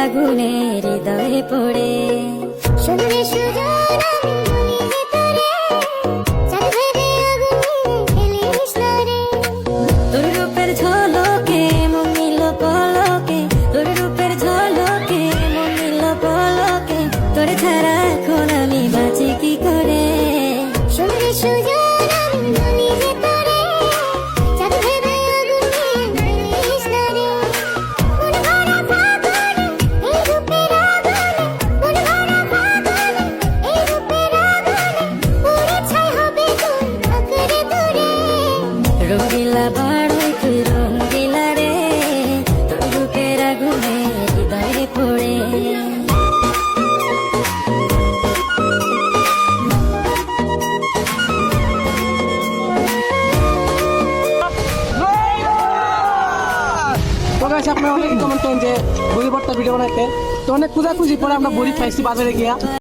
আগুনে হৃদয়ে পড়ে শুনলে সুজন আমি ভেতরে চাঁদ ভেবে আগুনে খেলিস না রে তোর রূপের ঝলকে মন নিল পলকে তোর রূপের ঝলকে মন নিল পলকে তোর ছাড়া এখন আমি বাঁচি কি করে শুনলে সুজন আমি ভেতরে চাঁদ ভেবে আগুনে খেলিস না রে মন ভরা ফাগুনে এই রূপের আগুনে মন ভরা ফাগুনে এই রূপের আগুনে পুরে ছাই হবে তোর আঁকড়ে ধরে রঙিলা বাড়ই তুই রঙিলা রে তোর রূপের আগুনে হৃদয়ে পড়ে তো গাইস আপনারা অনেক কমেন্ট করেন যে বড়ি ভর্তা ভিডিও বানাইতে, তো অনেক খোঁজাখুঁজি পরে আমরা বড়ি পাইছি বাজারে গিয়া।